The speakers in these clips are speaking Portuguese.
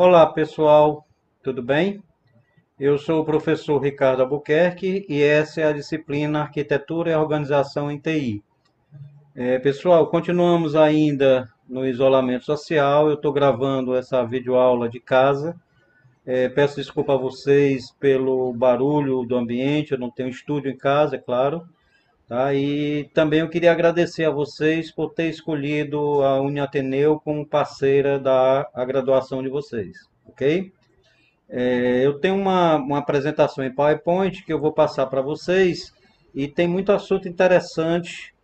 Olá, pessoal, tudo bem? Eu sou o professor Ricardo Albuquerque e essa é a disciplina Arquitetura e Organização em TI. Pessoal, continuamos ainda no isolamento social. Eu estou gravando essa videoaula de casa. Peço desculpa a vocês pelo barulho do ambiente, eu não tenho estúdio em casa, é claro. Tá? E também eu queria agradecer a vocês por ter escolhido a Uniateneu como parceira da graduação de vocês, ok? Eu tenho uma apresentação em PowerPoint que eu vou passar para vocês e tem muito assunto interessante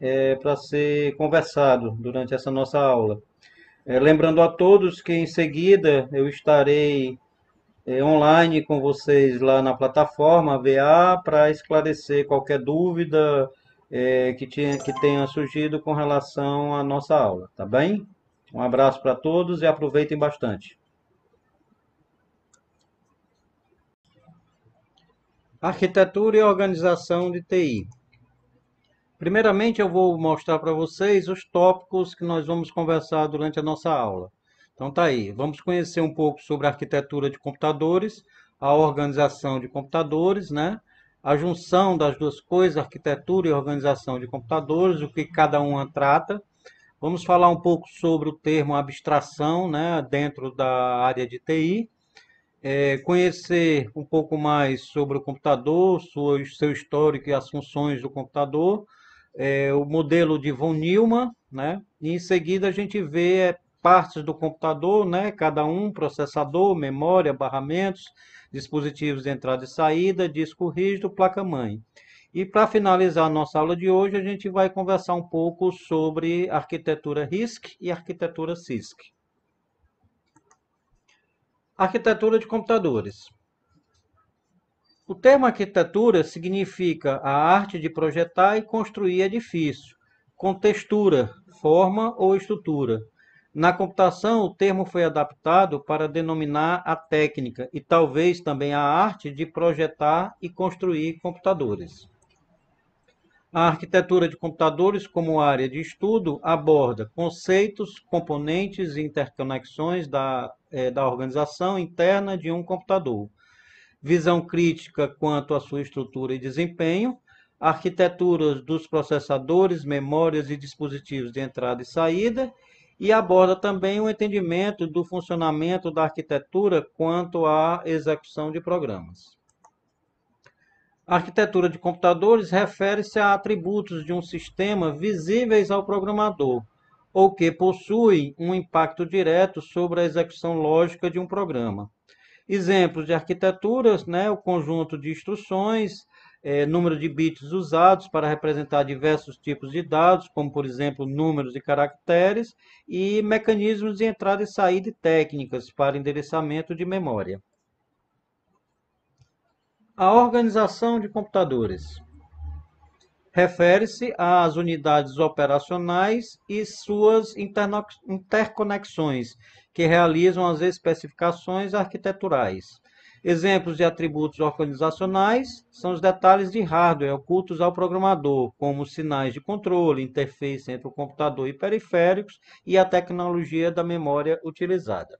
para ser conversado durante essa nossa aula. Lembrando a todos que em seguida eu estarei online com vocês lá na plataforma VA para esclarecer qualquer dúvida que tenha surgido com relação à nossa aula, tá bem? Um abraço para todos e aproveitem bastante. Arquitetura e organização de TI. Primeiramente, eu vou mostrar para vocês os tópicos que nós vamos conversar durante a nossa aula. Então, tá aí. Vamos conhecer um pouco sobre a arquitetura de computadores, a organização de computadores, né? A junção das duas coisas, arquitetura e organização de computadores, o que cada uma trata. Vamos falar um pouco sobre o termo abstração, né, dentro da área de TI. Conhecer um pouco mais sobre o computador, seu histórico e as funções do computador, o modelo de von Neumann, né? E em seguida a gente vê partes do computador, né? Cada um, processador, memória, barramentos, dispositivos de entrada e saída, disco rígido, placa-mãe. E para finalizar a nossa aula de hoje, a gente vai conversar um pouco sobre arquitetura RISC e arquitetura CISC. Arquitetura de computadores. O termo arquitetura significa a arte de projetar e construir edifício, com textura, forma ou estrutura. Na computação, o termo foi adaptado para denominar a técnica e talvez também a arte de projetar e construir computadores. A arquitetura de computadores, como área de estudo, aborda conceitos, componentes e interconexões da organização interna de um computador, visão crítica quanto à sua estrutura e desempenho, arquiteturas dos processadores, memórias e dispositivos de entrada e saída, e aborda também o entendimento do funcionamento da arquitetura quanto à execução de programas. A arquitetura de computadores refere-se a atributos de um sistema visíveis ao programador, ou que possuem um impacto direto sobre a execução lógica de um programa. Exemplos de arquiteturas, né, o conjunto de instruções, número de bits usados para representar diversos tipos de dados, como por exemplo números e caracteres, e mecanismos de entrada e saída e técnicas para endereçamento de memória. A organização de computadores refere-se às unidades operacionais e suas interconexões, que realizam as especificações arquiteturais. Exemplos de atributos organizacionais são os detalhes de hardware ocultos ao programador, como sinais de controle, interface entre o computador e periféricos e a tecnologia da memória utilizada.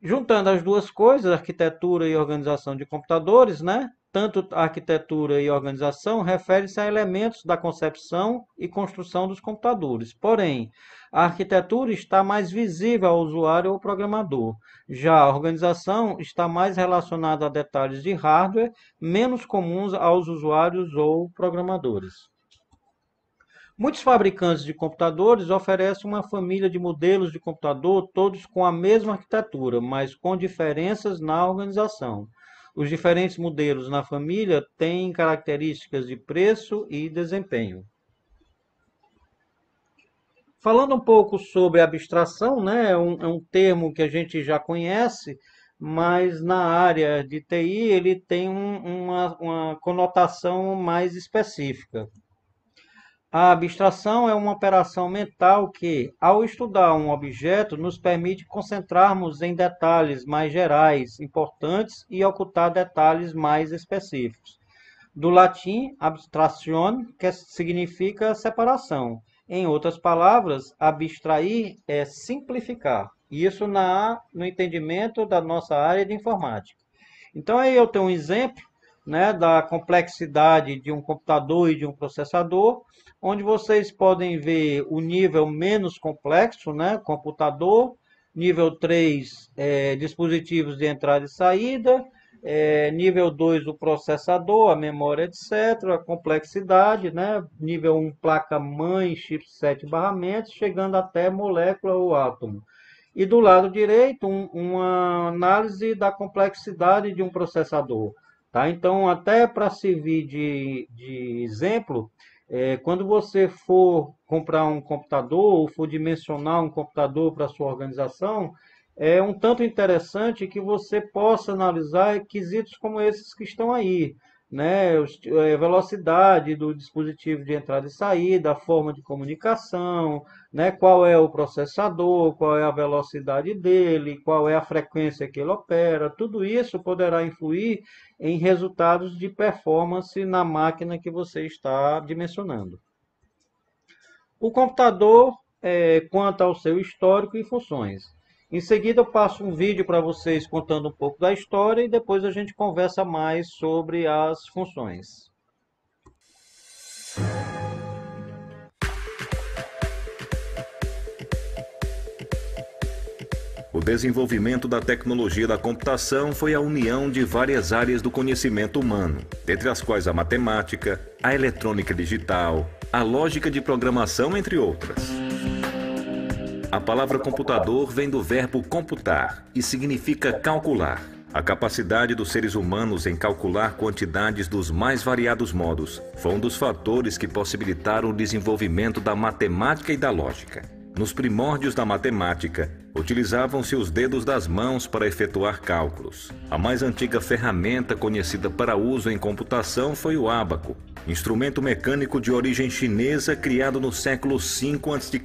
Juntando as duas coisas, arquitetura e organização de computadores, né? Tanto arquitetura e organização refere-se a elementos da concepção e construção dos computadores. Porém, a arquitetura está mais visível ao usuário ou programador. Já a organização está mais relacionada a detalhes de hardware, menos comuns aos usuários ou programadores. Muitos fabricantes de computadores oferecem uma família de modelos de computador, todos com a mesma arquitetura, mas com diferenças na organização. Os diferentes modelos na família têm características de preço e desempenho. Falando um pouco sobre abstração, né, é um termo que a gente já conhece, mas na área de TI ele tem uma conotação mais específica. A abstração é uma operação mental que, ao estudar um objeto, nos permite concentrarmos em detalhes mais gerais, importantes e ocultar detalhes mais específicos. Do latim abstratione, que significa separação. Em outras palavras, abstrair é simplificar. Isso no entendimento da nossa área de informática. Então aí eu tenho um exemplo, né, da complexidade de um computador e de um processador, onde vocês podem ver o nível menos complexo, né, computador, nível 3 dispositivos de entrada e saída, nível 2 o processador, a memória, etc., a complexidade, né, nível 1 placa-mãe, chipset, barramentos, chegando até molécula ou átomo. E do lado direito, uma análise da complexidade de um processador. Tá? Então, até para servir de exemplo, quando você for comprar um computador ou for dimensionar um computador para a sua organização, é um tanto interessante que você possa analisar quesitos como esses que estão aí, né? Velocidade do dispositivo de entrada e saída, a forma de comunicação, né? Qual é o processador, qual é a velocidade dele, qual é a frequência que ele opera. Tudo isso poderá influir em resultados de performance na máquina que você está dimensionando. O computador, quanto ao seu histórico e funções. Em seguida, eu passo um vídeo para vocês contando um pouco da história e depois a gente conversa mais sobre as funções. O desenvolvimento da tecnologia da computação foi a união de várias áreas do conhecimento humano, dentre as quais a matemática, a eletrônica digital, a lógica de programação, entre outras. A palavra computador vem do verbo computar e significa calcular. A capacidade dos seres humanos em calcular quantidades dos mais variados modos foi um dos fatores que possibilitaram o desenvolvimento da matemática e da lógica. Nos primórdios da matemática, utilizavam-se os dedos das mãos para efetuar cálculos. A mais antiga ferramenta conhecida para uso em computação foi o ábaco, instrumento mecânico de origem chinesa criado no século V a.C.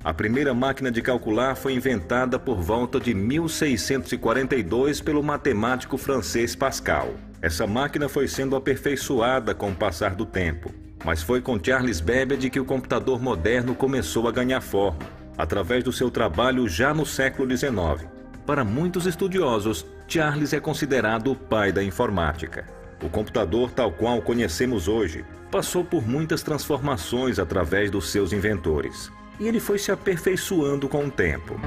A primeira máquina de calcular foi inventada por volta de 1642 pelo matemático francês Pascal. Essa máquina foi sendo aperfeiçoada com o passar do tempo, mas foi com Charles Babbage que o computador moderno começou a ganhar forma, através do seu trabalho já no século XIX. Para muitos estudiosos, Charles é considerado o pai da informática. O computador, tal qual o conhecemos hoje, passou por muitas transformações através dos seus inventores, e ele foi se aperfeiçoando com o tempo.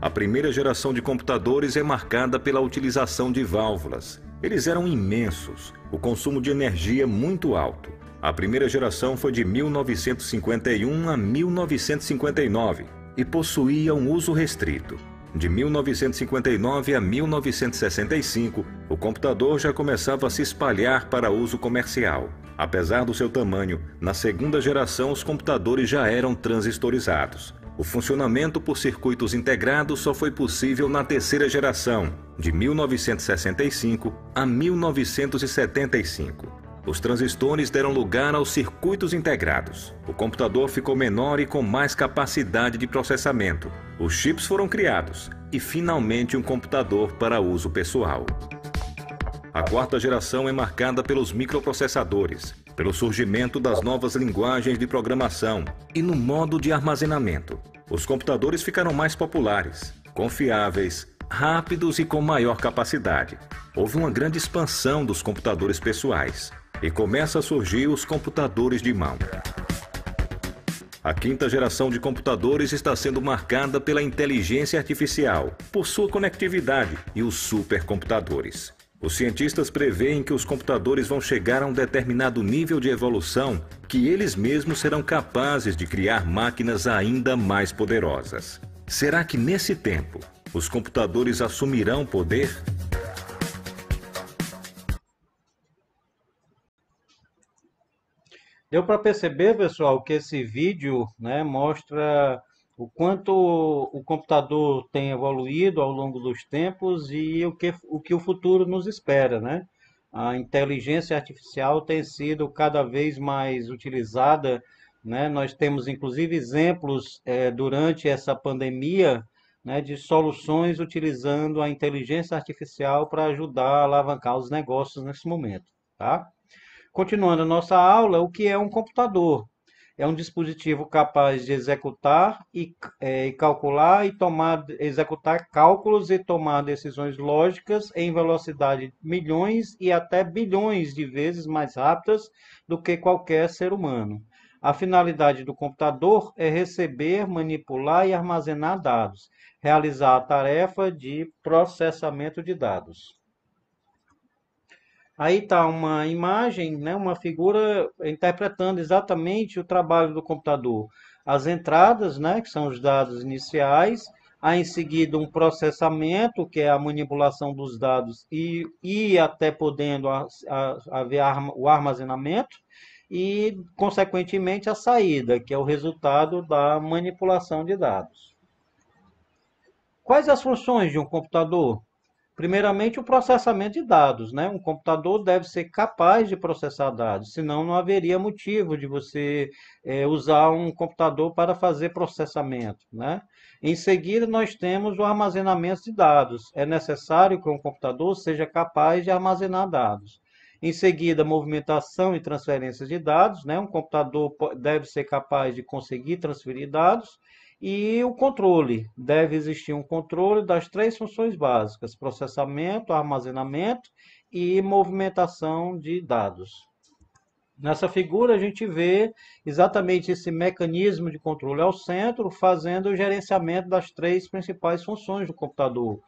A primeira geração de computadores é marcada pela utilização de válvulas. Eles eram imensos, o consumo de energia muito alto. A primeira geração foi de 1951 a 1959 e possuía um uso restrito. De 1959 a 1965, o computador já começava a se espalhar para uso comercial. Apesar do seu tamanho, na segunda geração os computadores já eram transistorizados. O funcionamento por circuitos integrados só foi possível na terceira geração, de 1965 a 1975. Os transistores deram lugar aos circuitos integrados. O computador ficou menor e com mais capacidade de processamento. Os chips foram criados e, finalmente, um computador para uso pessoal. A quarta geração é marcada pelos microprocessadores, pelo surgimento das novas linguagens de programação e no modo de armazenamento. Os computadores ficaram mais populares, confiáveis, rápidos e com maior capacidade. Houve uma grande expansão dos computadores pessoais e começa a surgir os computadores de mão. A quinta geração de computadores está sendo marcada pela inteligência artificial, por sua conectividade e os supercomputadores. Os cientistas preveem que os computadores vão chegar a um determinado nível de evolução que eles mesmos serão capazes de criar máquinas ainda mais poderosas. Será que nesse tempo os computadores assumirão poder? Deu para perceber, pessoal, que esse vídeo, né, mostra o quanto o computador tem evoluído ao longo dos tempos e o que o futuro nos espera, né? A inteligência artificial tem sido cada vez mais utilizada, né? Nós temos inclusive exemplos durante essa pandemia, né, de soluções utilizando a inteligência artificial para ajudar a alavancar os negócios nesse momento, tá? Continuando a nossa aula, o que é um computador? É um dispositivo capaz de executar e calcular e executar cálculos e tomar decisões lógicas em velocidade milhões e até bilhões de vezes mais rápidas do que qualquer ser humano. A finalidade do computador é receber, manipular e armazenar dados, realizar a tarefa de processamento de dados. Aí está uma imagem, né, uma figura interpretando exatamente o trabalho do computador. As entradas, né, que são os dados iniciais, aí em seguida um processamento, que é a manipulação dos dados e até podendo haver o armazenamento, e, consequentemente, a saída, que é o resultado da manipulação de dados. Quais as funções de um computador? Primeiramente, o processamento de dados, né? Um computador deve ser capaz de processar dados, senão não haveria motivo de você usar um computador para fazer processamento, né? Em seguida, nós temos o armazenamento de dados. É necessário que um computador seja capaz de armazenar dados. Em seguida, movimentação e transferência de dados, né? Um computador deve ser capaz de conseguir transferir dados. E o controle, deve existir um controle das três funções básicas: processamento, armazenamento e movimentação de dados. Nessa figura a gente vê exatamente esse mecanismo de controle ao centro, fazendo o gerenciamento das três principais funções do computador: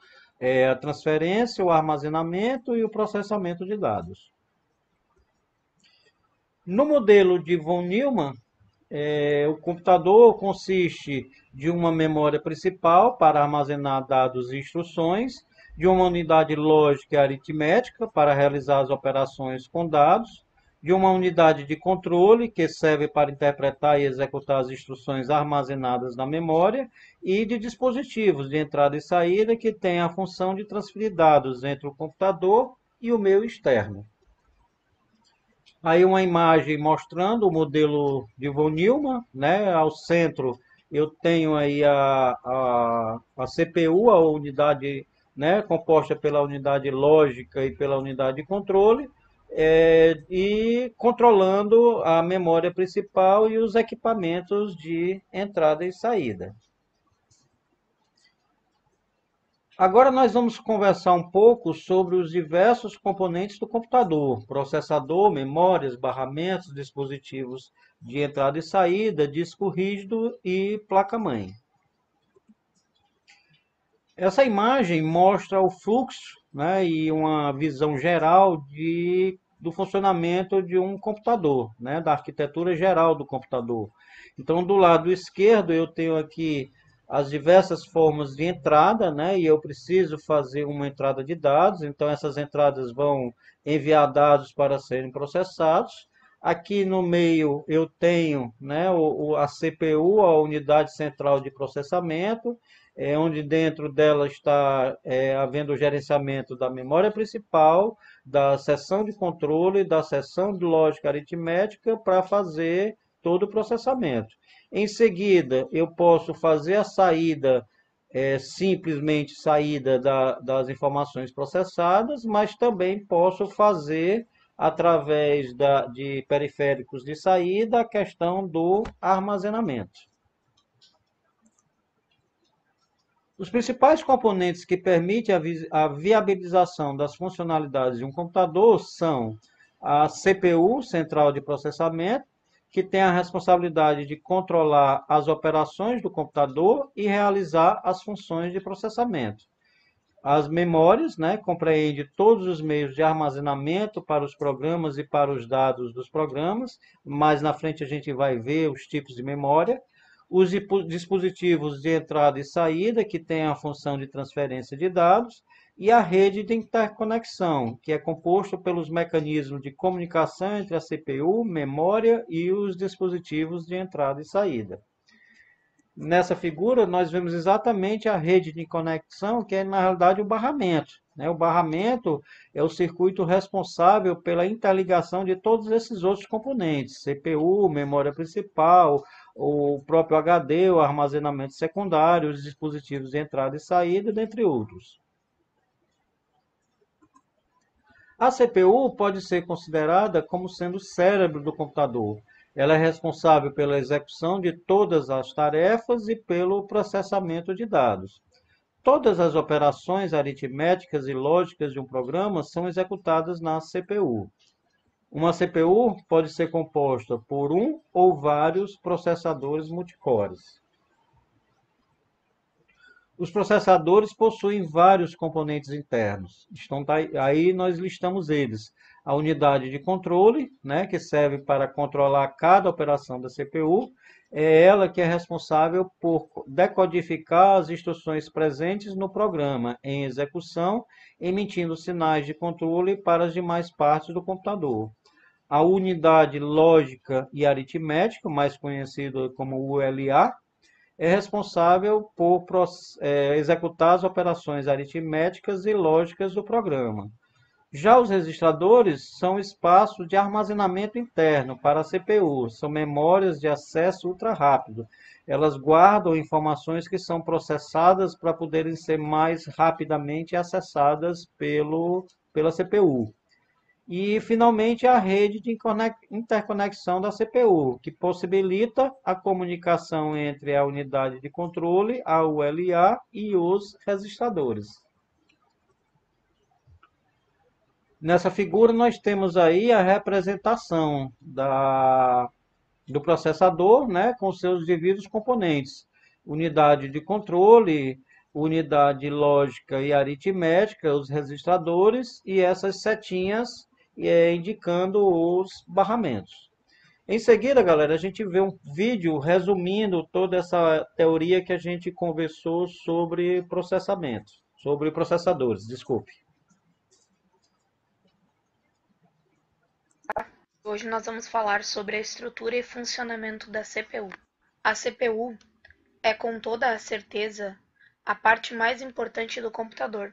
a transferência, o armazenamento e o processamento de dados. No modelo de von Neumann, o computador consiste de uma memória principal para armazenar dados e instruções, de uma unidade lógica e aritmética para realizar as operações com dados, de uma unidade de controle que serve para interpretar e executar as instruções armazenadas na memória, e de dispositivos de entrada e saída que têm a função de transferir dados entre o computador e o meio externo. Aí uma imagem mostrando o modelo de von Neumann, né? Ao centro eu tenho aí a CPU, a unidade, né, composta pela unidade lógica e pela unidade de controle, e controlando a memória principal e os equipamentos de entrada e saída. Agora nós vamos conversar um pouco sobre os diversos componentes do computador: processador, memórias, barramentos, dispositivos de entrada e saída, disco rígido e placa-mãe. Essa imagem mostra o fluxo, né, e uma visão geral do funcionamento de um computador, né, da arquitetura geral do computador. Então, do lado esquerdo, eu tenho aqui as diversas formas de entrada, né, e eu preciso fazer uma entrada de dados, então essas entradas vão enviar dados para serem processados. Aqui no meio eu tenho, né, a CPU, a unidade central de processamento, onde dentro dela está havendo o gerenciamento da memória principal, da seção de controle, da seção de lógica aritmética para fazer todo o processamento. Em seguida, eu posso fazer a saída, simplesmente saída das informações processadas, mas também posso fazer, através de periféricos de saída, a questão do armazenamento. Os principais componentes que permitem a viabilização das funcionalidades de um computador são a CPU, central de processamento, que tem a responsabilidade de controlar as operações do computador e realizar as funções de processamento. As memórias, né, compreende todos os meios de armazenamento para os programas e para os dados dos programas. Mais na frente a gente vai ver os tipos de memória. Os dispositivos de entrada e saída, que têm a função de transferência de dados, e a rede de interconexão, que é composto pelos mecanismos de comunicação entre a CPU, memória e os dispositivos de entrada e saída. Nessa figura, nós vemos exatamente a rede de conexão, que é, na realidade, o barramento. O barramento é o circuito responsável pela interligação de todos esses outros componentes: CPU, memória principal, o próprio HD, o armazenamento secundário, os dispositivos de entrada e saída, dentre outros. A CPU pode ser considerada como sendo o cérebro do computador. Ela é responsável pela execução de todas as tarefas e pelo processamento de dados. Todas as operações aritméticas e lógicas de um programa são executadas na CPU. Uma CPU pode ser composta por um ou vários processadores multicores. Os processadores possuem vários componentes internos. Aí nós listamos eles. A unidade de controle, né, que serve para controlar cada operação da CPU, é ela que é responsável por decodificar as instruções presentes no programa em execução, emitindo sinais de controle para as demais partes do computador. A unidade lógica e aritmética, mais conhecida como ULA, é responsável por executar as operações aritméticas e lógicas do programa. Já os registradores são espaços de armazenamento interno para a CPU, são memórias de acesso ultra rápido. Elas guardam informações que são processadas para poderem ser mais rapidamente acessadas pela CPU. E, finalmente, a rede de interconexão da CPU, que possibilita a comunicação entre a unidade de controle, a ULA, e os registradores. Nessa figura, nós temos aí a representação do processador, né, com seus devidos componentes. Unidade de controle, unidade lógica e aritmética, os registradores, e essas setinhas indicando os barramentos. Em seguida, galera, a gente vê um vídeo resumindo toda essa teoria que a gente conversou sobre processamento, sobre processadores, desculpe. Hoje nós vamos falar sobre a estrutura e funcionamento da CPU. A CPU é, com toda a certeza, a parte mais importante do computador.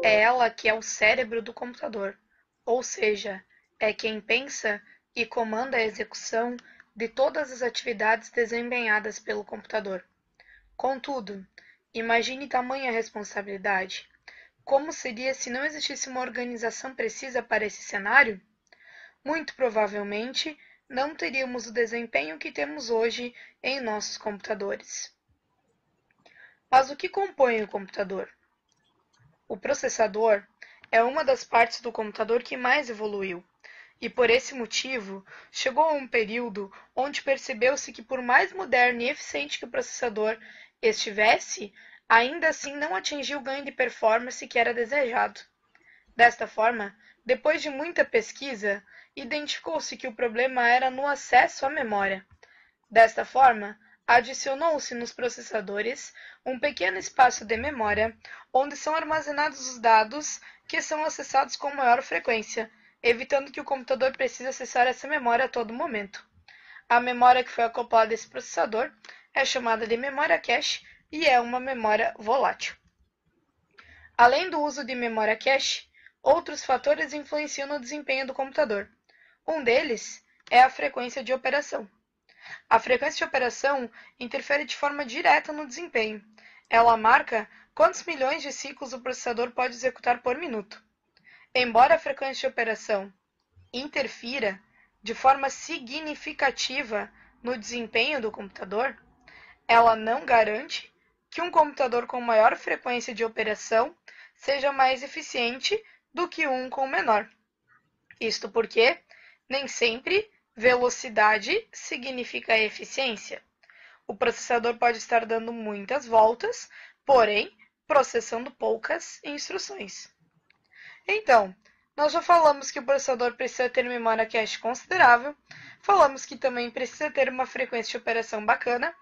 É ela que é o cérebro do computador, ou seja, é quem pensa e comanda a execução de todas as atividades desempenhadas pelo computador. Contudo, imagine tamanha responsabilidade. Como seria se não existisse uma organização precisa para esse cenário? Muito provavelmente, não teríamos o desempenho que temos hoje em nossos computadores. Mas o que compõe o computador? O processador é uma das partes do computador que mais evoluiu, e por esse motivo, chegou a um período onde percebeu-se que por mais moderno e eficiente que o processador estivesse, ainda assim não atingiu o ganho de performance que era desejado. Desta forma, depois de muita pesquisa, identificou-se que o problema era no acesso à memória. Desta forma, adicionou-se nos processadores um pequeno espaço de memória, onde são armazenados os dados que são acessados com maior frequência, evitando que o computador precise acessar essa memória a todo momento. A memória que foi acoplada a esse processador é chamada de memória cache e é uma memória volátil. Além do uso de memória cache, outros fatores influenciam no desempenho do computador. Um deles é a frequência de operação. A frequência de operação interfere de forma direta no desempenho. Ela marca quantos milhões de ciclos o processador pode executar por minuto. Embora a frequência de operação interfira de forma significativa no desempenho do computador, ela não garante que um computador com maior frequência de operação seja mais eficiente do que um com menor. Isto porque nem sempre velocidade significa eficiência. O processador pode estar dando muitas voltas, porém processando poucas instruções. Então, nós já falamos que o processador precisa ter memória cache considerável, falamos que também precisa ter uma frequência de operação bacana.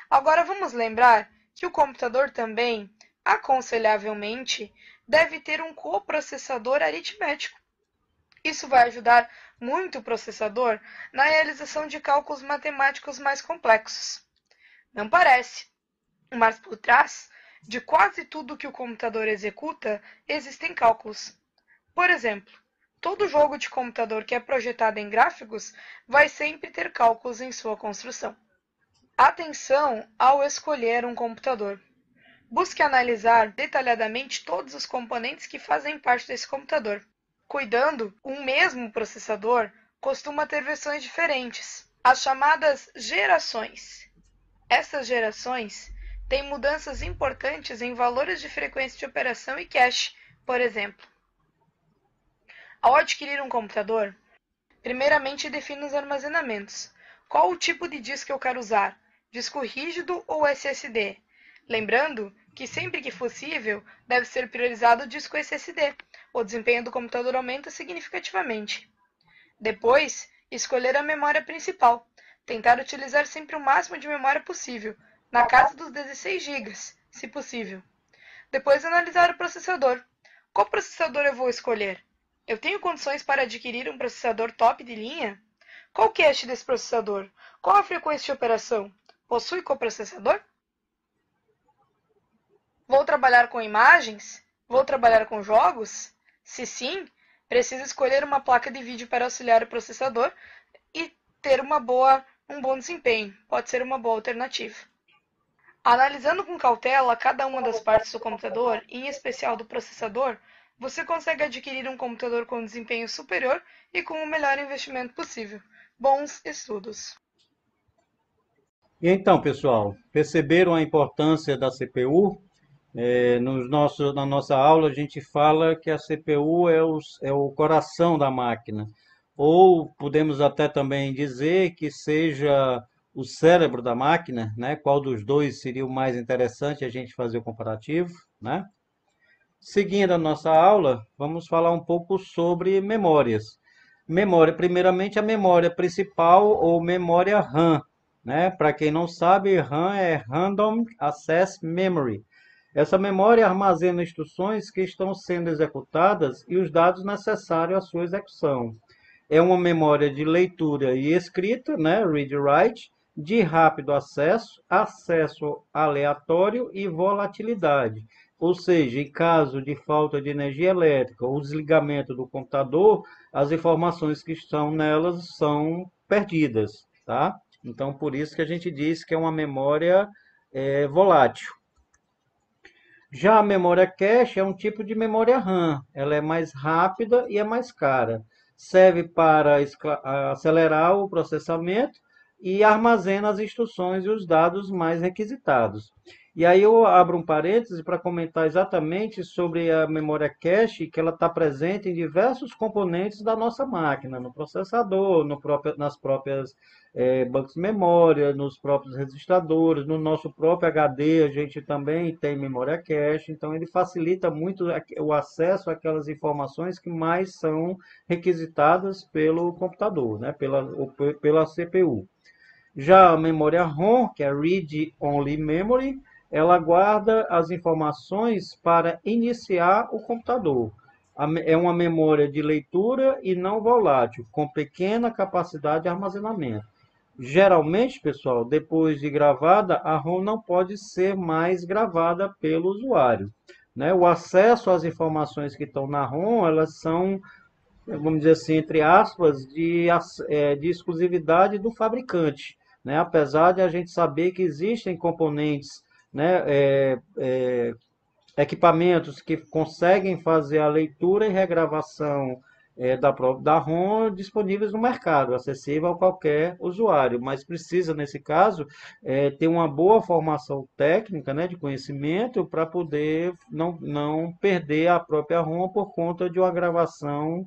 Agora vamos lembrar que o computador também, aconselhavelmente, deve ter um coprocessador aritmético. Isso vai ajudar muito o processador na realização de cálculos matemáticos mais complexos. Não parece, mas por trás de quase tudo que o computador executa existem cálculos. Por exemplo, todo jogo de computador que é projetado em gráficos vai sempre ter cálculos em sua construção. Atenção ao escolher um computador. Busque analisar detalhadamente todos os componentes que fazem parte desse computador. Cuidando, um mesmo processador costuma ter versões diferentes. As chamadas gerações. Essas gerações têm mudanças importantes em valores de frequência de operação e cache, por exemplo. Ao adquirir um computador, primeiramente defino os armazenamentos. Qual o tipo de disco eu quero usar? Disco rígido ou SSD? Lembrando que sempre que possível, deve ser priorizado o disco SSD. O desempenho do computador aumenta significativamente. Depois, escolher a memória principal. Tentar utilizar sempre o máximo de memória possível, na casa dos 16 GB, se possível. Depois, analisar o processador. Qual processador eu vou escolher? Eu tenho condições para adquirir um processador top de linha? Qual o cache desse processador? Qual a frequência de operação? Possui coprocessador? Vou trabalhar com imagens? Vou trabalhar com jogos? Se sim, preciso escolher uma placa de vídeo para auxiliar o processador e ter um bom desempenho. Pode ser uma boa alternativa. Analisando com cautela cada uma das partes do computador, em especial do processador, você consegue adquirir um computador com desempenho superior e com o melhor investimento possível. Bons estudos! E então, pessoal, perceberam a importância da CPU? Na nossa aula, a gente fala que a CPU é o coração da máquina, ou podemos até também dizer que seja o cérebro da máquina, né? Qual dos dois seria o mais interessante a gente fazer o comparativo, né? Seguindo a nossa aula, vamos falar um pouco sobre memórias. Memória, primeiramente a memória principal ou memória RAM, né? Para quem não sabe, RAM é Random Access Memory. Essa memória armazena instruções que estão sendo executadas e os dados necessários à sua execução. É uma memória de leitura e escrita, né, read e write, de rápido acesso, acesso aleatório e volatilidade. Ou seja, em caso de falta de energia elétrica ou desligamento do computador, as informações que estão nelas são perdidas, tá? Então, por isso que a gente diz que é uma memória volátil. Já a memória cache é um tipo de memória RAM. Ela é mais rápida e é mais cara. Serve para acelerar o processamento e armazena as instruções e os dados mais requisitados. E aí eu abro um parêntese para comentar exatamente sobre a memória cache, que ela está presente em diversos componentes da nossa máquina, no processador, nas próprias bancos de memória, nos próprios registradores, no nosso próprio HD a gente também tem memória cache, então ele facilita muito o acesso àquelas informações que mais são requisitadas pelo computador, né, pela CPU. Já a memória ROM, que é Read Only Memory, ela guarda as informações para iniciar o computador. É uma memória de leitura e não volátil, com pequena capacidade de armazenamento. Geralmente, pessoal, depois de gravada, a ROM não pode ser mais gravada pelo usuário, né? O acesso às informações que estão na ROM, elas são, vamos dizer assim, entre aspas, de exclusividade do fabricante, né? Apesar de a gente saber que existem componentes, né, equipamentos que conseguem fazer a leitura e regravação da ROM disponíveis no mercado, acessível a qualquer usuário, mas precisa, nesse caso, ter uma boa formação técnica, né, de conhecimento, para poder não perder a própria ROM por conta de uma gravação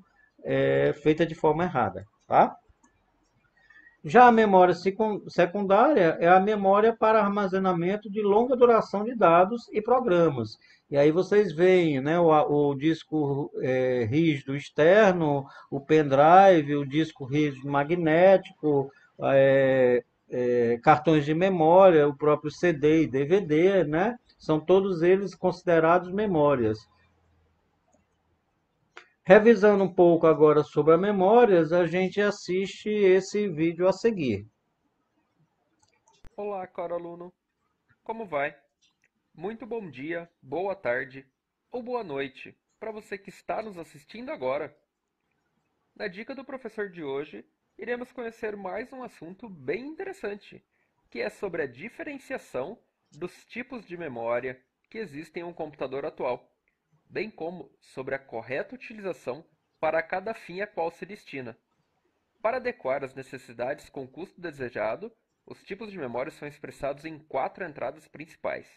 feita de forma errada, tá? Já a memória secundária é a memória para armazenamento de longa duração de dados e programas. E aí vocês veem, né, o disco rígido externo, o pendrive, o disco rígido magnético, cartões de memória, o próprio CD e DVD, né? São todos eles considerados memórias. Revisando um pouco agora sobre as memórias, a gente assiste esse vídeo a seguir. Olá, caro aluno. Como vai? Muito bom dia, boa tarde ou boa noite para você que está nos assistindo agora. Na dica do professor de hoje, iremos conhecer mais um assunto bem interessante, que é sobre a diferenciação dos tipos de memória que existem em um computador atual, bem como sobre a correta utilização para cada fim a qual se destina. Para adequar as necessidades com o custo desejado, os tipos de memória são expressados em 4 entradas principais.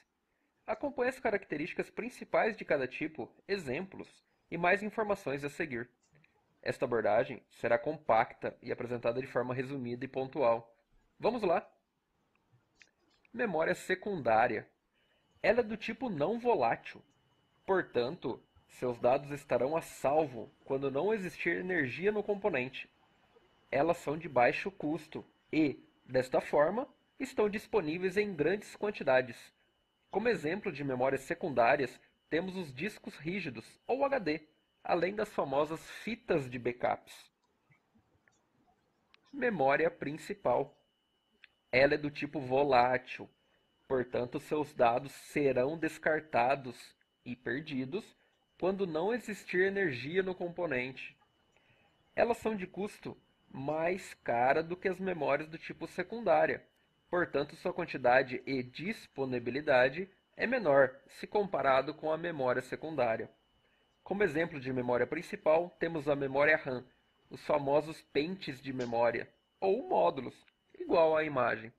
Acompanhe as características principais de cada tipo, exemplos e mais informações a seguir. Esta abordagem será compacta e apresentada de forma resumida e pontual. Vamos lá! Memória secundária. Ela é do tipo não volátil. Portanto, seus dados estarão a salvo quando não existir energia no componente. Elas são de baixo custo e, desta forma, estão disponíveis em grandes quantidades. Como exemplo de memórias secundárias, temos os discos rígidos, ou HD, além das famosas fitas de backups. Memória principal. Ela é do tipo volátil, portanto seus dados serão descartados e perdidos quando não existir energia no componente. Elas são de custo mais cara do que as memórias do tipo secundária, portanto sua quantidade e disponibilidade é menor se comparado com a memória secundária. Como exemplo de memória principal, temos a memória RAM, os famosos pentes de memória, ou módulos, igual à imagem.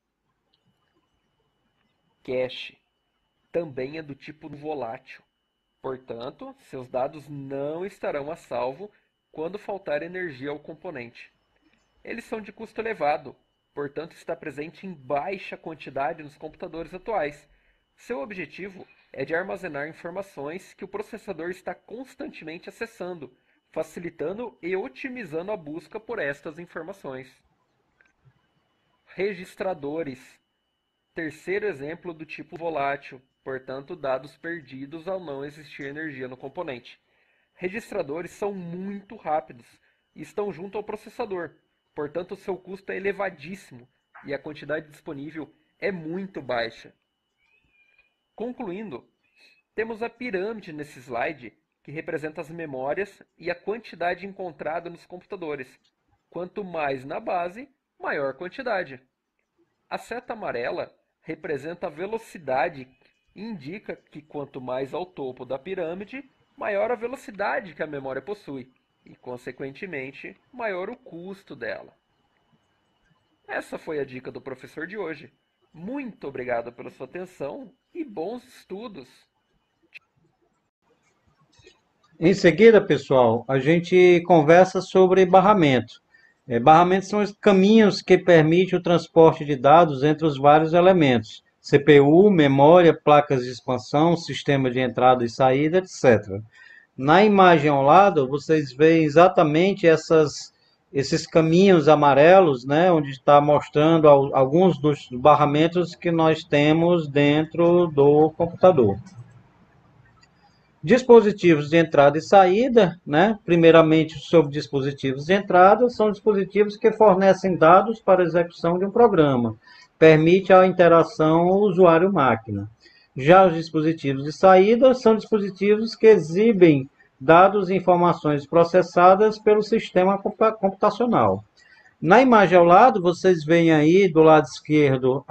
Cache também é do tipo volátil, portanto, seus dados não estarão a salvo quando faltar energia ao componente. Eles são de custo elevado, portanto está presente em baixa quantidade nos computadores atuais. Seu objetivo é de armazenar informações que o processador está constantemente acessando, facilitando e otimizando a busca por estas informações. Registradores. Terceiro exemplo do tipo volátil, portanto dados perdidos ao não existir energia no componente. Registradores são muito rápidos e estão junto ao processador, portanto seu custo é elevadíssimo e a quantidade disponível é muito baixa. Concluindo, temos a pirâmide nesse slide que representa as memórias e a quantidade encontrada nos computadores. Quanto mais na base, maior quantidade. A seta amarela representa a velocidade e indica que quanto mais ao topo da pirâmide, maior a velocidade que a memória possui e, consequentemente, maior o custo dela. Essa foi a dica do professor de hoje. Muito obrigado pela sua atenção e bons estudos! Em seguida, pessoal, a gente conversa sobre barramento. Barramentos são os caminhos que permitem o transporte de dados entre os vários elementos. CPU, memória, placas de expansão, sistema de entrada e saída, etc. Na imagem ao lado, vocês veem exatamente esses caminhos amarelos, né, onde está mostrando alguns dos barramentos que nós temos dentro do computador. Dispositivos de entrada e saída, né? Primeiramente sobre dispositivos de entrada, são dispositivos que fornecem dados para a execução de um programa, permite a interação usuário-máquina. Já os dispositivos de saída são dispositivos que exibem dados e informações processadas pelo sistema computacional. Na imagem ao lado, vocês veem aí do lado esquerdo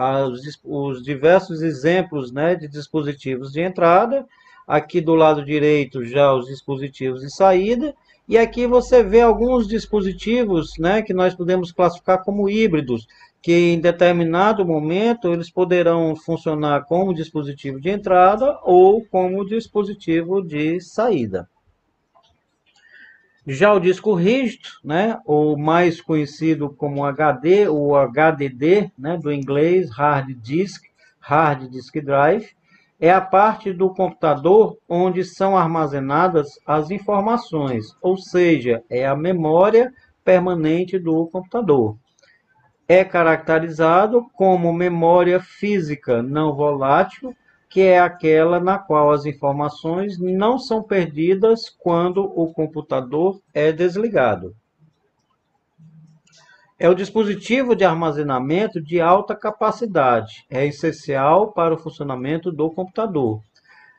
os diversos exemplos, né, de dispositivos de entrada. Aqui do lado direito já os dispositivos de saída, e aqui você vê alguns dispositivos, né, que nós podemos classificar como híbridos, que em determinado momento eles poderão funcionar como dispositivo de entrada ou como dispositivo de saída. Já o disco rígido, né, ou mais conhecido como HD ou HDD, né, do inglês Hard Disk Drive, é a parte do computador onde são armazenadas as informações, ou seja, é a memória permanente do computador. É caracterizado como memória física não volátil, que é aquela na qual as informações não são perdidas quando o computador é desligado. É o dispositivo de armazenamento de alta capacidade. É essencial para o funcionamento do computador.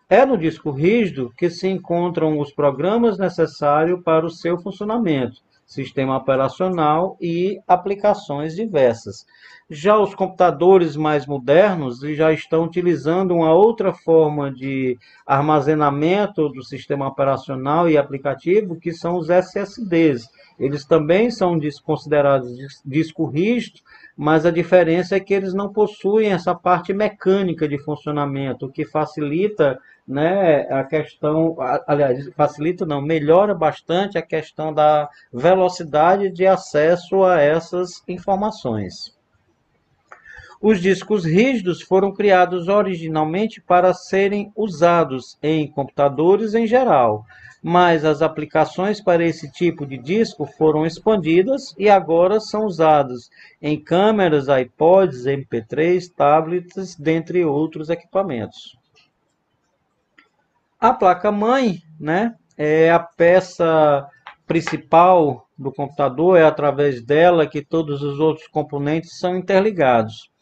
É no disco rígido que se encontram os programas necessários para o seu funcionamento, sistema operacional e aplicações diversas. Já os computadores mais modernos já estão utilizando uma outra forma de armazenamento do sistema operacional e aplicativo, que são os SSDs. Eles também são considerados disco rígido, mas a diferença é que eles não possuem essa parte mecânica de funcionamento, o que facilita, né, a questão, aliás, facilita não, melhora bastante a questão da velocidade de acesso a essas informações. Os discos rígidos foram criados originalmente para serem usados em computadores em geral, mas as aplicações para esse tipo de disco foram expandidas e agora são usadas em câmeras, iPods, MP3, tablets, dentre outros equipamentos. A placa-mãe, né, é a peça principal do computador, é através dela que todos os outros componentes são interligados.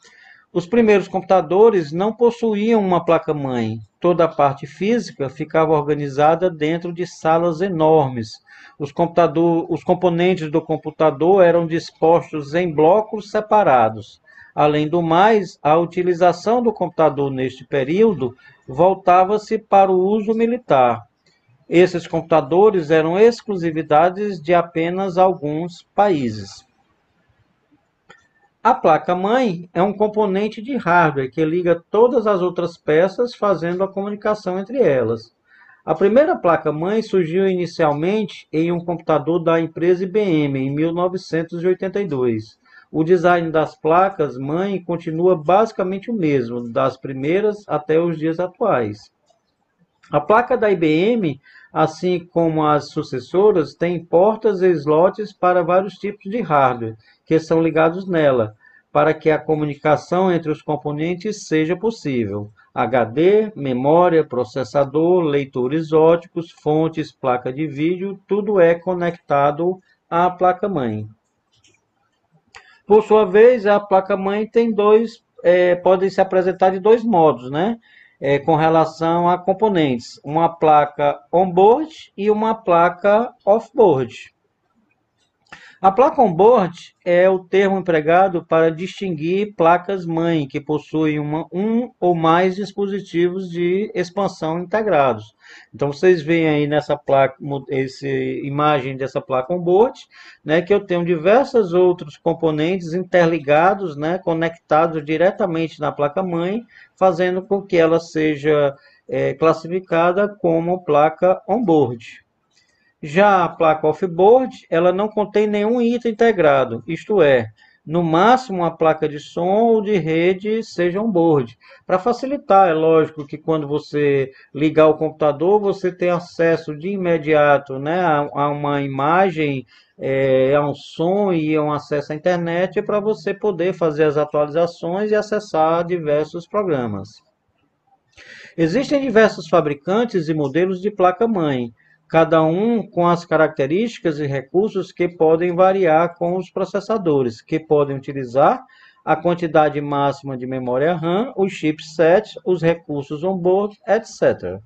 Os primeiros computadores não possuíam uma placa-mãe. Toda a parte física ficava organizada dentro de salas enormes. Os componentes do computador eram dispostos em blocos separados. Além do mais, a utilização do computador neste período voltava-se para o uso militar. Esses computadores eram exclusividades de apenas alguns países. A placa-mãe é um componente de hardware que liga todas as outras peças, fazendo a comunicação entre elas. A primeira placa-mãe surgiu inicialmente em um computador da empresa IBM, em 1982. O design das placas-mãe continua basicamente o mesmo, das primeiras até os dias atuais. A placa da IBM, assim como as sucessoras, tem portas e slots para vários tipos de hardware, que são ligados nela, para que a comunicação entre os componentes seja possível. HD, memória, processador, leitores óticos, fontes, placa de vídeo, tudo é conectado à placa-mãe. Por sua vez, a placa-mãe tem pode se apresentar de dois modos, né? Com relação a componentes, uma placa on-board e uma placa off-board. A placa on-board é o termo empregado para distinguir placas-mãe que possuem um ou mais dispositivos de expansão integrados. Então, vocês veem aí nessa placa, essa imagem dessa placa on-board, né, que eu tenho diversos outros componentes interligados, né, conectados diretamente na placa-mãe, fazendo com que ela seja classificada como placa on-board. Já a placa off-board, ela não contém nenhum item integrado, isto é, no máximo a placa de som ou de rede seja on-board. Para facilitar, é lógico que quando você ligar o computador, você tem acesso de imediato, né, a uma imagem, a um som e a um acesso à internet para você poder fazer as atualizações e acessar diversos programas. Existem diversos fabricantes e modelos de placa-mãe, cada um com as características e recursos que podem variar com os processadores, que podem utilizar a quantidade máxima de memória RAM, os chipsets, os recursos on-board, etc.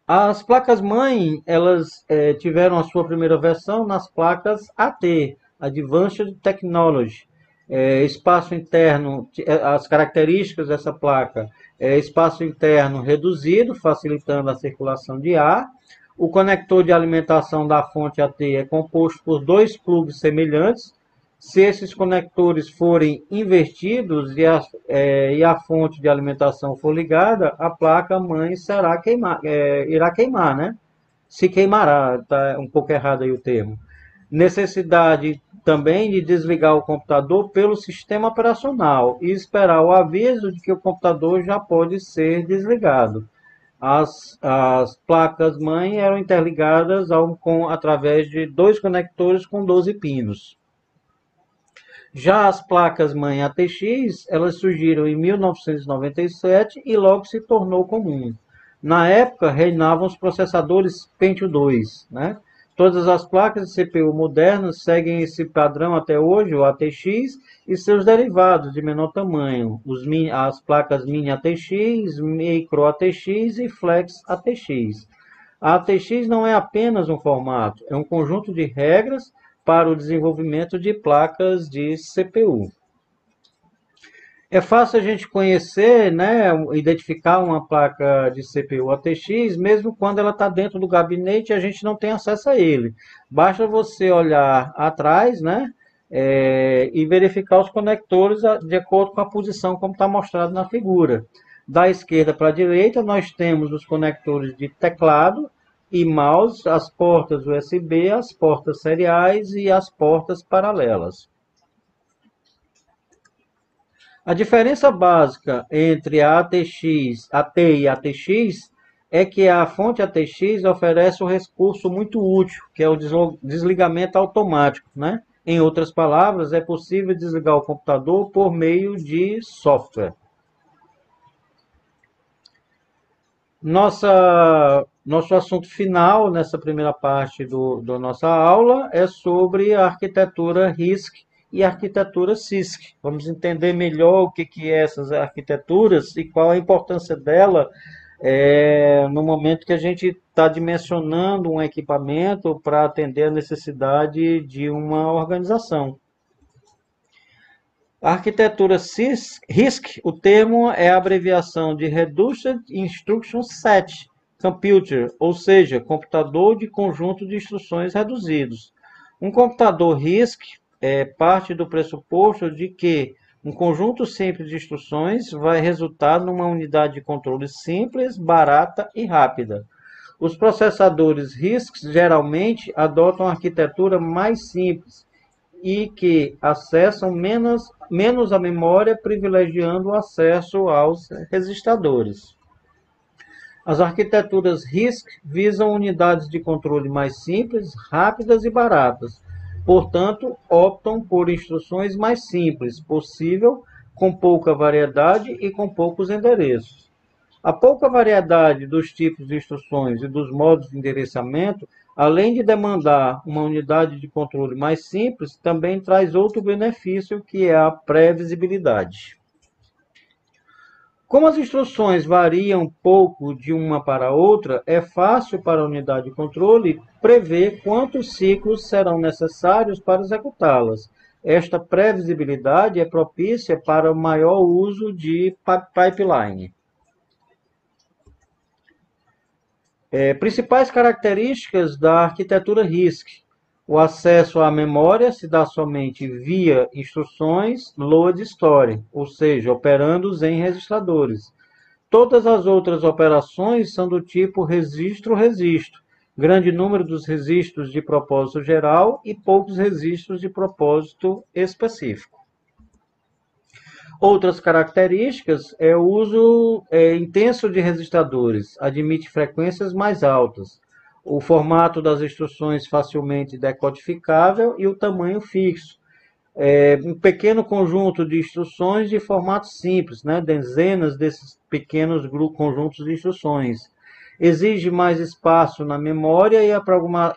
As placas-mãe, elas tiveram a sua primeira versão nas placas AT, Advanced Technology. Espaço interno, as características dessa placa, espaço interno reduzido, facilitando a circulação de ar. O conector de alimentação da fonte AT é composto por dois plugs semelhantes. Se esses conectores forem invertidos e a fonte de alimentação for ligada, a placa-mãe irá queimar, né? Se queimará, está um pouco errado aí o termo. Necessidade também de desligar o computador pelo sistema operacional e esperar o aviso de que o computador já pode ser desligado. As placas-mãe eram interligadas através de dois conectores com 12 pinos. Já as placas-mãe ATX, elas surgiram em 1997 e logo se tornou comum. Na época, reinavam os processadores Pentium II, né? Todas as placas de CPU modernas seguem esse padrão até hoje, o ATX, e seus derivados de menor tamanho, as placas Mini ATX, Micro ATX e Flex ATX. A ATX não é apenas um formato, é um conjunto de regras para o desenvolvimento de placas de CPU. É fácil a gente conhecer, né, identificar uma placa de CPU ATX, mesmo quando ela está dentro do gabinete e a gente não tem acesso a ele. Basta você olhar atrás, né, e verificar os conectores de acordo com a posição como está mostrado na figura. Da esquerda para a direita, nós temos os conectores de teclado e mouse, as portas USB, as portas seriais e as portas paralelas. A diferença básica entre a ATX, AT e ATX é que a fonte ATX oferece um recurso muito útil, que é o desligamento automático, né? Em outras palavras, é possível desligar o computador por meio de software. Nosso assunto final nessa primeira parte da nossa aula é sobre a arquitetura RISC e a arquitetura CISC. Vamos entender melhor o que é essas arquiteturas e qual a importância dela no momento que a gente está dimensionando um equipamento para atender a necessidade de uma organização. A arquitetura RISC, o termo é a abreviação de Reduced Instruction Set Computer, ou seja, computador de conjunto de instruções reduzidos. Um computador RISC parte do pressuposto de que um conjunto simples de instruções vai resultar numa unidade de controle simples, barata e rápida. Os processadores RISC geralmente adotam uma arquitetura mais simples e que acessam menos a memória, privilegiando o acesso aos registradores. As arquiteturas RISC visam unidades de controle mais simples, rápidas e baratas. Portanto, optam por instruções mais simples possível, com pouca variedade e com poucos endereços. A pouca variedade dos tipos de instruções e dos modos de endereçamento, além de demandar uma unidade de controle mais simples, também traz outro benefício, que é a previsibilidade. Como as instruções variam pouco de uma para outra, é fácil para a unidade de controle prever quantos ciclos serão necessários para executá-las. Esta previsibilidade é propícia para o maior uso de pipeline. Principais características da arquitetura RISC. O acesso à memória se dá somente via instruções load store, ou seja, operando em registradores. Todas as outras operações são do tipo registro-registro, grande número dos registros de propósito geral e poucos registros de propósito específico. Outras características é o uso intenso de registradores, admite frequências mais altas, o formato das instruções facilmente decodificável e o tamanho fixo. Um pequeno conjunto de instruções de formato simples, né? Dezenas desses pequenos conjuntos de instruções. Exige mais espaço na memória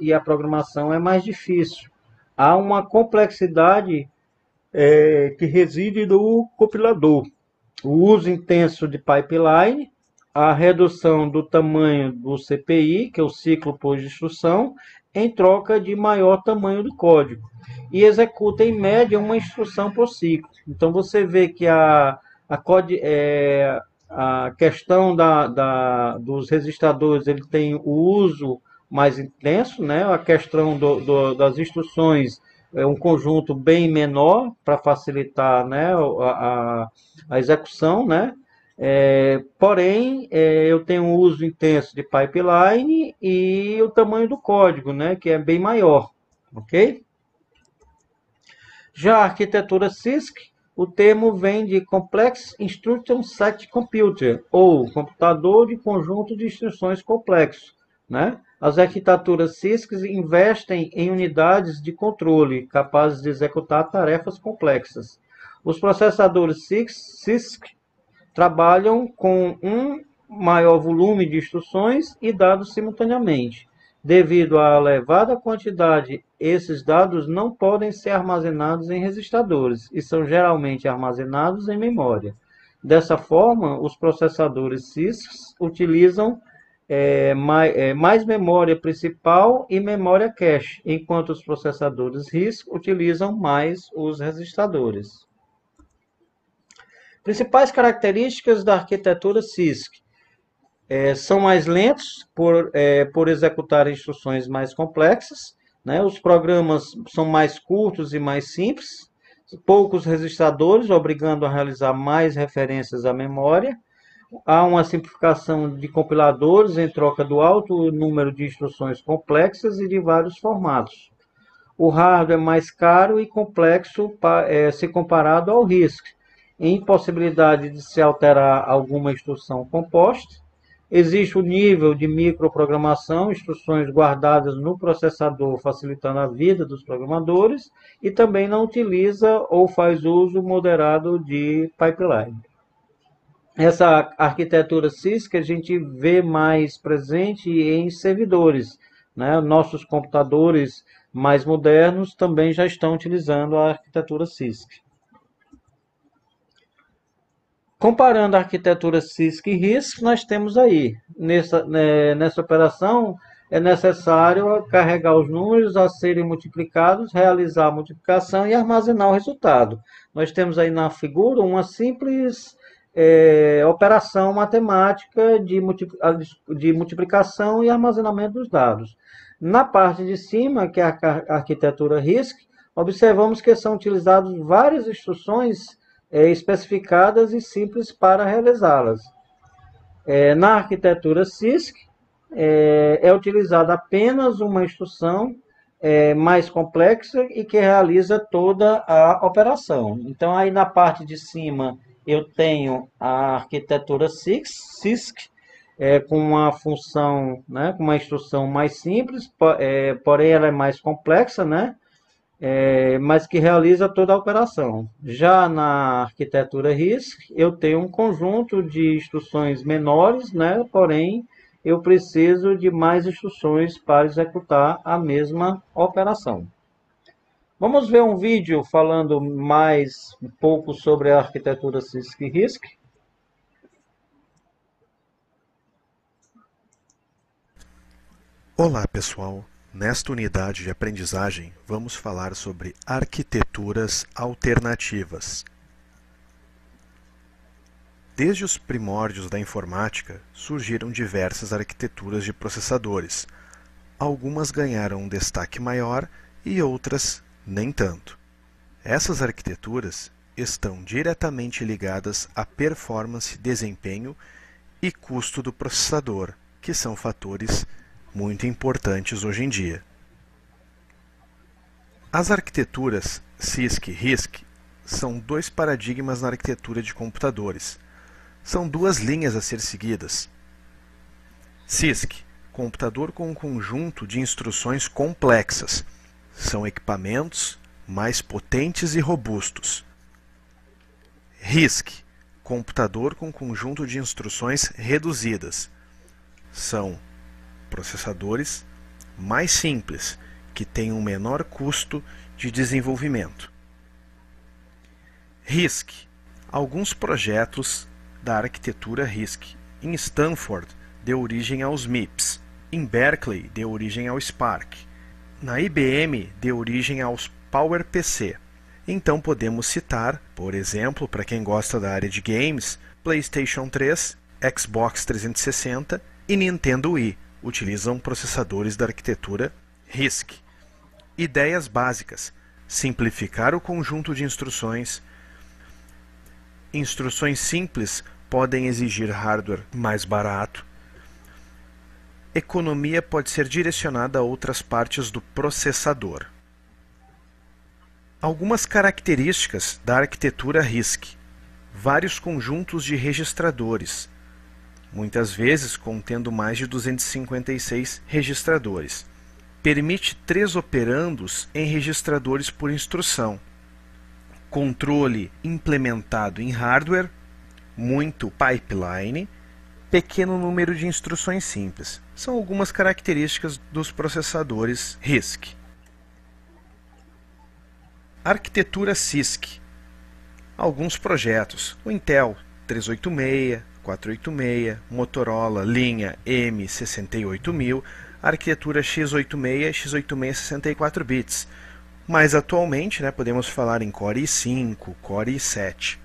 e a programação é mais difícil. Há uma complexidade que reside no compilador. O uso intenso de pipeline, a redução do tamanho do CPI, que é o ciclo por instrução, em troca de maior tamanho do código. E executa, em média, uma instrução por ciclo. Então, você vê que a questão dos registradores, ele tem o uso mais intenso, né? A questão das instruções é um conjunto bem menor para facilitar, né, a execução, né? Porém, eu tenho um uso intenso de pipeline e o tamanho do código, né, que é bem maior, ok? Já a arquitetura CISC, o termo vem de Complex Instruction Set Computer, ou computador de conjunto de instruções complexo, né? As arquiteturas CISC investem em unidades de controle capazes de executar tarefas complexas. Os processadores CISC trabalham com um maior volume de instruções e dados simultaneamente. Devido à elevada quantidade, esses dados não podem ser armazenados em registradores e são geralmente armazenados em memória. Dessa forma, os processadores CISC utilizam mais memória principal e memória cache, enquanto os processadores RISC utilizam mais os registradores. Principais características da arquitetura CISC. São mais lentos por executar instruções mais complexas, né? Os programas são mais curtos e mais simples, poucos registradores, obrigando a realizar mais referências à memória. Há uma simplificação de compiladores em troca do alto número de instruções complexas e de vários formatos. O hardware é mais caro e complexo se comparado ao RISC, impossibilidade de se alterar alguma instrução composta. Existe o nível de microprogramação, instruções guardadas no processador, facilitando a vida dos programadores, e também não utiliza ou faz uso moderado de pipeline. Essa arquitetura CISC a gente vê mais presente em servidores, né? Nossos computadores mais modernos também já estão utilizando a arquitetura CISC. Comparando a arquitetura CISC e RISC, nós temos aí, nessa operação, é necessário carregar os números a serem multiplicados, realizar a multiplicação e armazenar o resultado. Nós temos aí na figura uma simples operação matemática de multiplicação e armazenamento dos dados. Na parte de cima, que é a arquitetura RISC, observamos que são utilizadas várias instruções especificadas e simples para realizá-las. Na arquitetura CISC, é utilizada apenas uma instrução mais complexa e que realiza toda a operação. Então, aí na parte de cima, eu tenho a arquitetura CISC, com uma função, né, com uma instrução mais simples, porém ela é mais complexa, né, mas que realiza toda a operação. Já na arquitetura RISC, eu tenho um conjunto de instruções menores, né, porém eu preciso de mais instruções para executar a mesma operação. Vamos ver um vídeo falando mais um pouco sobre a arquitetura CISC e RISC. Olá pessoal, nesta unidade de aprendizagem vamos falar sobre arquiteturas alternativas. Desde os primórdios da informática, surgiram diversas arquiteturas de processadores. Algumas ganharam um destaque maior e outras nem tanto. Essas arquiteturas estão diretamente ligadas à performance, desempenho e custo do processador, que são fatores muito importantes hoje em dia. As arquiteturas CISC e RISC são dois paradigmas na arquitetura de computadores. São duas linhas a ser seguidas. CISC, computador com um conjunto de instruções complexas. São equipamentos mais potentes e robustos. RISC, computador com conjunto de instruções reduzidas. São processadores mais simples, que têm um menor custo de desenvolvimento. RISC. Alguns projetos da arquitetura RISC. Em Stanford, deu origem aos MIPS. Em Berkeley, deu origem ao SPARC. Na IBM, deu origem aos PowerPC. Então podemos citar, por exemplo, para quem gosta da área de games, PlayStation 3, Xbox 360 e Nintendo Wii. Utilizam processadores da arquitetura RISC. Ideias básicas: simplificar o conjunto de instruções. Instruções simples podem exigir hardware mais barato. Economia pode ser direcionada a outras partes do processador. Algumas características da arquitetura RISC: vários conjuntos de registradores, muitas vezes contendo mais de 256 registradores. Permite 3 operandos em registradores por instrução. Controle implementado em hardware, muito pipeline, pequeno número de instruções simples. São algumas características dos processadores RISC. Arquitetura CISC. Alguns projetos: o Intel 386, 486, Motorola linha M68000, arquitetura x86 e x86 64 bits. Mais atualmente, podemos falar em Core i5, Core i7.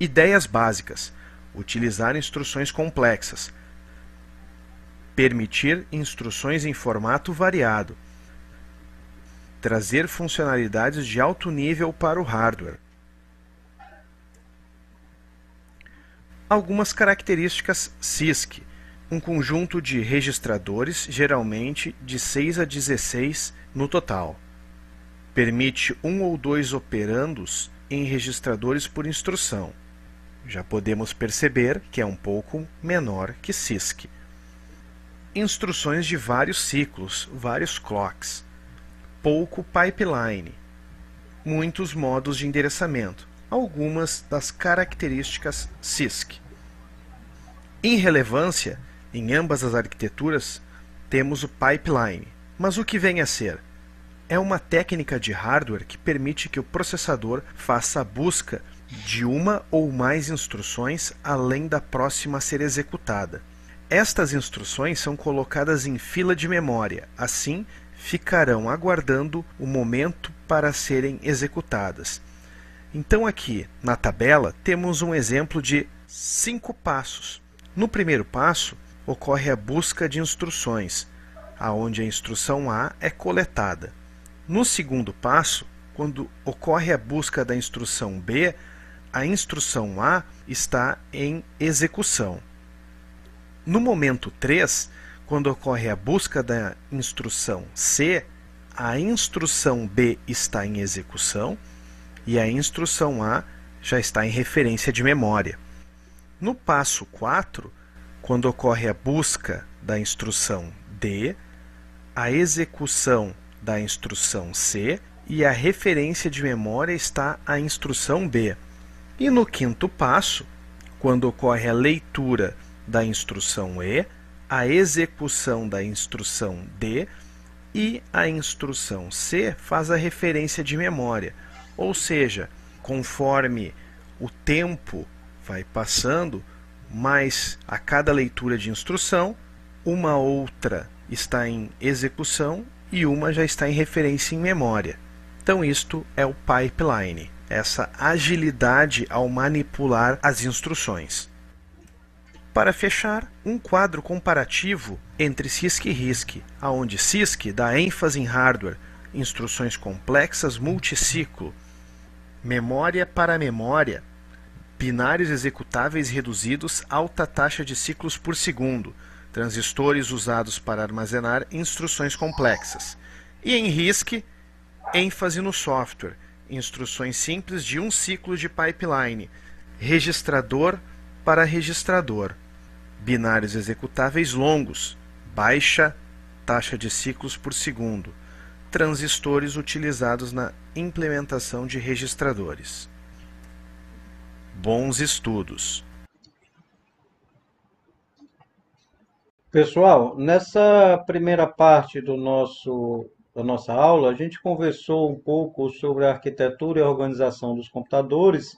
Ideias básicas: utilizar instruções complexas, permitir instruções em formato variado, trazer funcionalidades de alto nível para o hardware. Algumas características CISC: um conjunto de registradores, geralmente de 6 a 16 no total. Permite um ou dois operandos em registradores por instrução. Já podemos perceber que é um pouco menor que CISC. Instruções de vários ciclos, vários clocks. Pouco pipeline. Muitos modos de endereçamento. Algumas das características CISC. Em relevância, em ambas as arquiteturas, temos o pipeline. Mas o que vem a ser? É uma técnica de hardware que permite que o processador faça a busca de uma ou mais instruções além da próxima a ser executada. Estas instruções são colocadas em fila de memória, assim ficarão aguardando o momento para serem executadas. Então aqui na tabela temos um exemplo de 5 passos. No primeiro passo ocorre a busca de instruções, aonde a instrução A é coletada. No segundo passo, quando ocorre a busca da instrução B, a instrução A está em execução. No momento 3, quando ocorre a busca da instrução C, a instrução B está em execução e a instrução A já está em referência de memória. No passo 4, quando ocorre a busca da instrução D, a execução da instrução C e a referência de memória está a instrução B. E no quinto passo, quando ocorre a leitura da instrução E, a execução da instrução D e a instrução C faz a referência de memória. Ou seja, conforme o tempo vai passando, mais a cada leitura de instrução, uma outra está em execução e uma já está em referência em memória. Então isto é o pipeline, essa agilidade ao manipular as instruções. Para fechar, um quadro comparativo entre CISC e RISC, onde CISC dá ênfase em hardware, instruções complexas multiciclo, memória para memória, binários executáveis reduzidos, alta taxa de ciclos por segundo, transistores usados para armazenar instruções complexas. E em RISC, ênfase no software, instruções simples de um ciclo de pipeline, registrador para registrador, binários executáveis longos, baixa taxa de ciclos por segundo, transistores utilizados na implementação de registradores. Bons estudos! Pessoal, nessa primeira parte da nossa aula, a gente conversou um pouco sobre a arquitetura e a organização dos computadores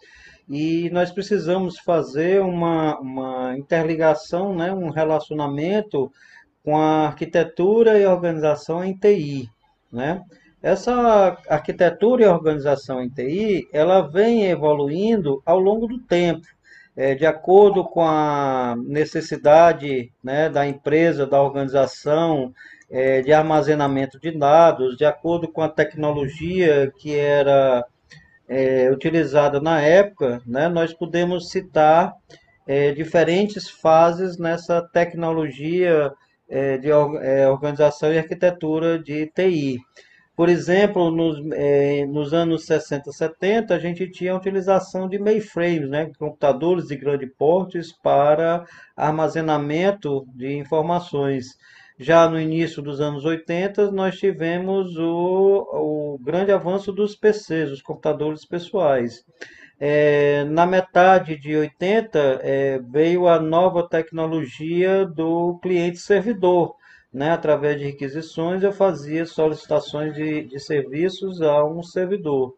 e nós precisamos fazer uma interligação, um relacionamento com a arquitetura e a organização em TI, né? Essa arquitetura e organização em TI, ela vem evoluindo ao longo do tempo, de acordo com a necessidade, da empresa, da organização, de armazenamento de dados, de acordo com a tecnologia que era utilizada na época, nós podemos citar diferentes fases nessa tecnologia de organização e arquitetura de TI. Por exemplo, nos anos 60, 70, a gente tinha a utilização de mainframes, computadores de grande portes para armazenamento de informações. Já no início dos anos 80, nós tivemos o grande avanço dos PCs, os computadores pessoais. Na metade de 80, veio a nova tecnologia do cliente-servidor. Através de requisições, eu fazia solicitações de serviços a um servidor.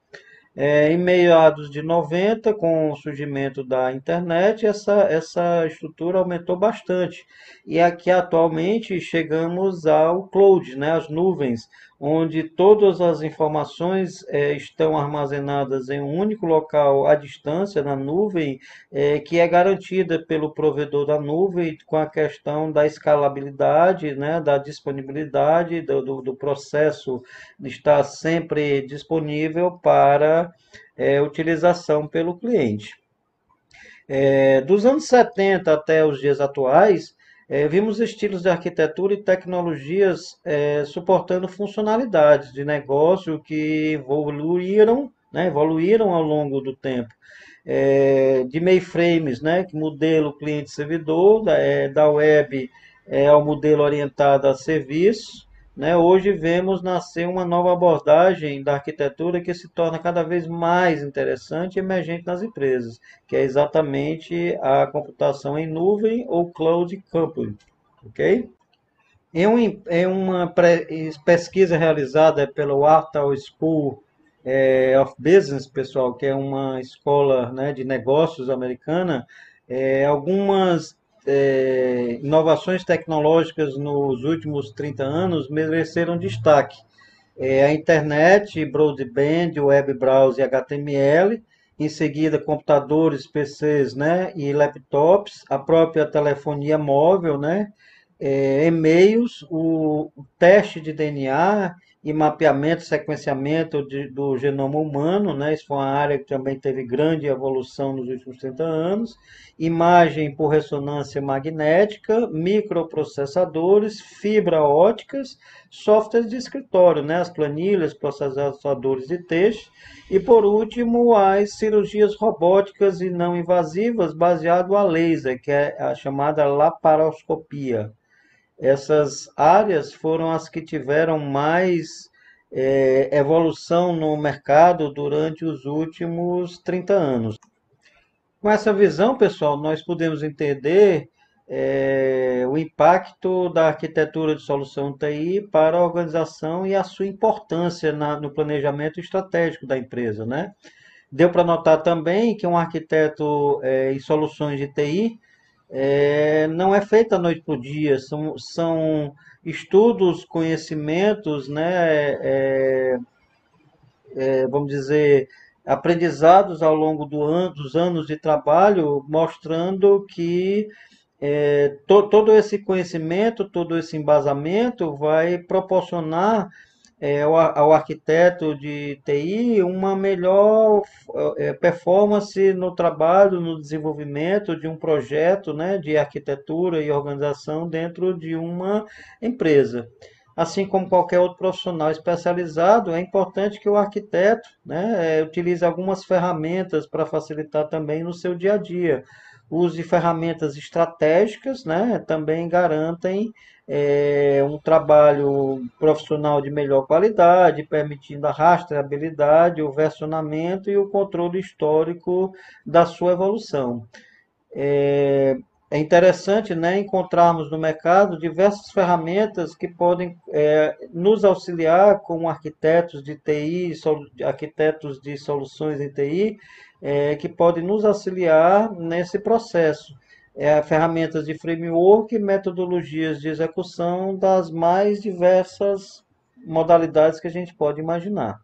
Em meados de 90, com o surgimento da internet, essa estrutura aumentou bastante. E aqui atualmente chegamos ao cloud, né, as nuvens, onde todas as informações estão armazenadas em um único local à distância, na nuvem, que é garantida pelo provedor da nuvem com a questão da escalabilidade, né, da disponibilidade do processo estar sempre disponível para utilização pelo cliente. Dos anos 70 até os dias atuais, vimos estilos de arquitetura e tecnologias suportando funcionalidades de negócio que evoluíram, né, evoluíram ao longo do tempo. De mainframes, né, modelo cliente-servidor, da web ao modelo orientado a serviços, né? Hoje vemos nascer uma nova abordagem da arquitetura que se torna cada vez mais interessante e emergente nas empresas, que é exatamente a computação em nuvem ou cloud computing, ok? Em uma pesquisa realizada pela Wharton School of Business, pessoal, que é uma escola, né, de negócios americana, algumas inovações tecnológicas nos últimos 30 anos mereceram destaque. A internet, broadband, web browser e HTML, em seguida computadores, PCs, né, e laptops, a própria telefonia móvel, né, e-mails, o teste de DNA e mapeamento, sequenciamento do genoma humano, né? Isso foi uma área que também teve grande evolução nos últimos 30 anos. Imagem por ressonância magnética, microprocessadores, fibra óticas, softwares de escritório, né? As planilhas, processadores de texto. E, por último, as cirurgias robóticas e não invasivas baseado a laser, que é a chamada laparoscopia. Essas áreas foram as que tiveram mais evolução no mercado durante os últimos 30 anos. Com essa visão, pessoal, nós podemos entender o impacto da arquitetura de solução TI para a organização e a sua importância no planejamento estratégico da empresa, né? Deu para notar também que um arquiteto em soluções de TI não é feita da noite para o dia, são estudos, conhecimentos, né, vamos dizer, aprendizados ao longo dos anos de trabalho, mostrando que todo esse conhecimento, todo esse embasamento vai proporcionar ao arquiteto de TI uma melhor performance no trabalho, no desenvolvimento de um projeto, né, de arquitetura e organização dentro de uma empresa. Assim como qualquer outro profissional especializado, é importante que o arquiteto, né, utilize algumas ferramentas para facilitar também no seu dia a dia. Use ferramentas estratégicas, né, também garantem um trabalho profissional de melhor qualidade, permitindo a rastreabilidade, o versionamento e o controle histórico da sua evolução. É interessante, né, encontrarmos no mercado diversas ferramentas que podem nos auxiliar como arquitetos de TI, arquitetos de soluções em TI, que podem nos auxiliar nesse processo. Ferramentas de framework e metodologias de execução das mais diversas modalidades que a gente pode imaginar.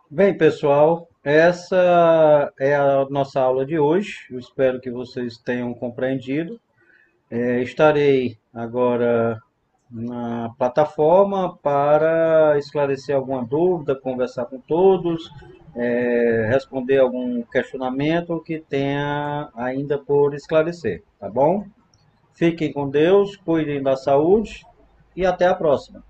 Bem, pessoal, essa é a nossa aula de hoje. Eu espero que vocês tenham compreendido. Estarei agora na plataforma para esclarecer alguma dúvida, conversar com todos, responder algum questionamento que tenha ainda por esclarecer, tá bom? Fiquem com Deus, cuidem da saúde e até a próxima.